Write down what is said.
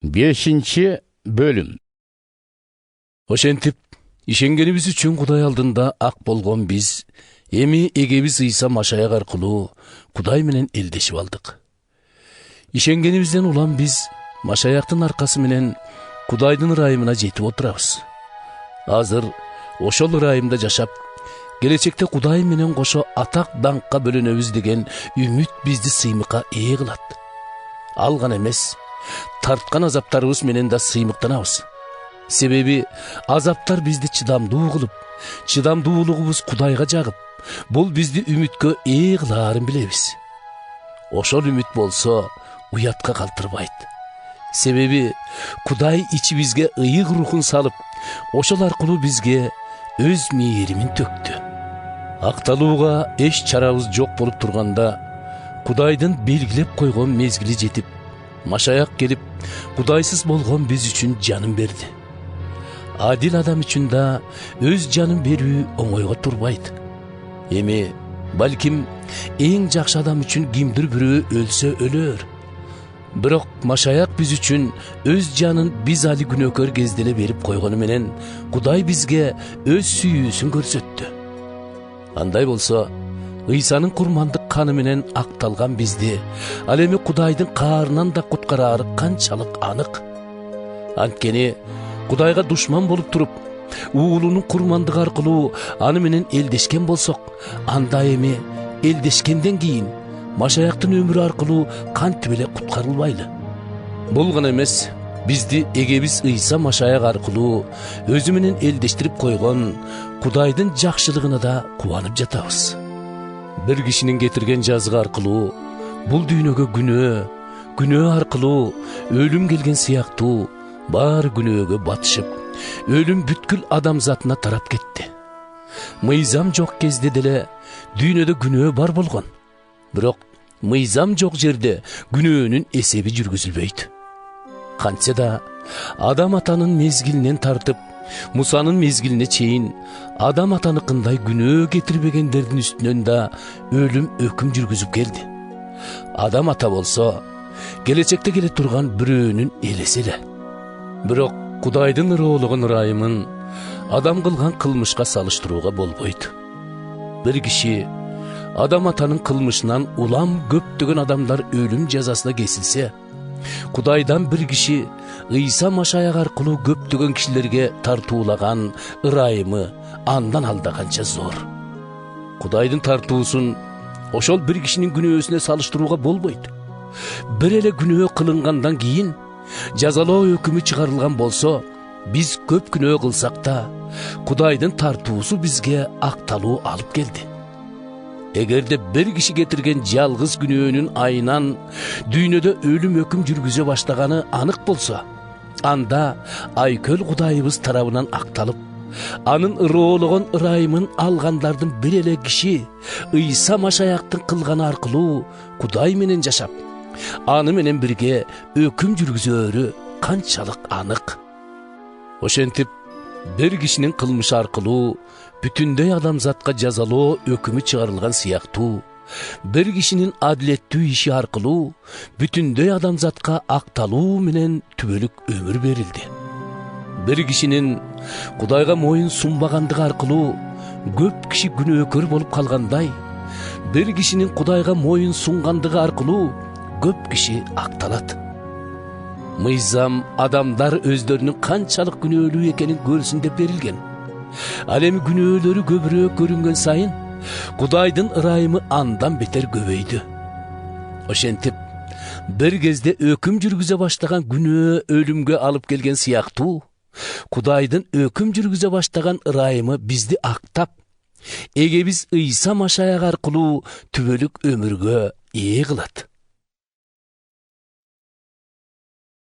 5. bölüm. Ошентип, ишенгенибиз үчүн Кудай алдында ак болгон биз, эми эгебиз Ыйса Машаяк аркылуу Кудай менен элдешип алдык. Ишенгенибизден улам биз Машаяктын аркасы менен Кудайдын ырайымына жетип отурабыз. Азыр ошол ырайымда жашап, келечекте Кудай менен кошо атак даңкка бөлөнөбүз деген үмүт бизди сыймыкка ээ кылат. Ал гана эмес, тарткан азаптарыбыз менен да сыймыктанабыз. Себеби азаптар бизди чыдамдуу кылып, чыдамдуулугубуз Кудайга жагып, бул бизди үмүткө ээ кылаарын билебиз. Ошол үмүт болсо уятка калтырбайт. Себеби Кудай ичибизге ыйык рухун салып, ошол аркылуу бизге өз мээримин төктү. Акталууга эч чарабыз жок болуп турганда, Кудайдын белгилеп койгон мезгили жетип, Машаяк келип, Кудайсыз болгон биз үчүн жанын берди. Адил адам үчүн да өз жанын берүү оңойго турбайт. Эми, балким, эң жакшы адам үчүн кимдир бирөө өлсө өлөр. Бирок Машаяк биз үчүн өз жанын биз али күнөөкөр кезде эле берип койгону менен Кудай бизге өз сүйүүсүн көрсөттү. Андай болсо, Ыйсанын курмандык каны менен акталган бизди ал эми Кудайдын каарынан да куткараары канчалык анык. Анткени Кудайга душман болуп туруп, уулунун курмандыгы аркылуу аны менен элдешкен болсок, анда эми элдешкенден кийин Машаяктын өмүрү аркылуу кантип эле куткарылбайлы? Бул гана эмес, бизди эгебиз Ыйса Машаяк аркылуу өзү менен элдештирип койгон Кудайдын жакшылыгына да кубанып жатабыз. Бир кишинин кетирген жазыгы аркылуу бул дүйнөгө күнөө аркылуу өлүм келген сыяктуу баары күнөөгө батышып, өлүм бүткүл адамзатына тарап кетти. Мыйзам жок кезде деле дүйнөдө күнөө бар болгон. Бирок мыйзам жок жерде күнөөнүн эсеби жүргүзүлбөйт. Кантсе да адам атанын мезгилинен тартып, Мусанын мезгилине чейин адам атаныкындай күнөө кетирбегендердин үстүнөн да өлүм өкүм жүргүзүп келди. Адам ата болсо, келечекте келе турган бирөөнүн элеси эле. Бирок Кудайдын ыроологон ырайымын адам кылган кылмышка салыштырууга болбойт. Бир киши адам атанын кылмышынан улам көптөгөн адамдар өлүм жазасына кесилсе, Кудайдан бир киши Ыйса Машаяк аркылуу көптөгөн кишилерге тартуулаган ырайымы андан алда канча зор. Кудайдын тартуусун ошол бир кишинин күнөөсүнө салыштырууга болбойт. Бир эле күнөө кылынгандан кийин жазалоо өкүмү чыгарылган болсо, биз көп күнөө кылсак да, Кудайдын тартуусу бизге акталуу алып келди. Эгерде бир киши кетирген жалгыз күнөөнүн айынан дүйнөдө өлүм өкүм жүргүзө баштаганы анык болсо, анда айкөл Кудайыбыз тарабынан акталып, анын ыроологон ырайымын алгандардын бир эле киши Ыйса Машаяктын кылганы аркылуу Кудай менен жашап, аны менен бирге өкүм жүргүзөөрү канчалык анык. Ошентип, бир кишинин кылмышы аркылуу бүтүндөй адамзатка жазалоо өкүмү чыгарылган сыяктуу, бир кишинин адилеттүү иши аркылуу бүтүндөй адамзатка акталуу менен түбөлүк өмүр берилди. Бир кишинин Кудайга моюн сунбагандыгы аркылуу көп киши күнөөкөр болуп калгандай, бир кишинин Кудайга моюн сунгандыгы аркылуу көп киши акталат. Мыйзам адамдар өздөрүнүн канчалык күнөөлүү экенин көрсүн деп берилген. Ал эми күнөөлөрү көбүрөөк көрүнгөн сайын Кудайдын ырайымы андан бетер көбөйдү. Ошентип, бир кезде өкүм жүргүзө баштаган күнөө өлүмгө алып келген сыяктуу, Кудайдын өкүм жүргүзө баштаган ырайымы бизди актап, эгебиз Ыйса Машаяк аркылуу түбөлүк өмүргө ээ кылат.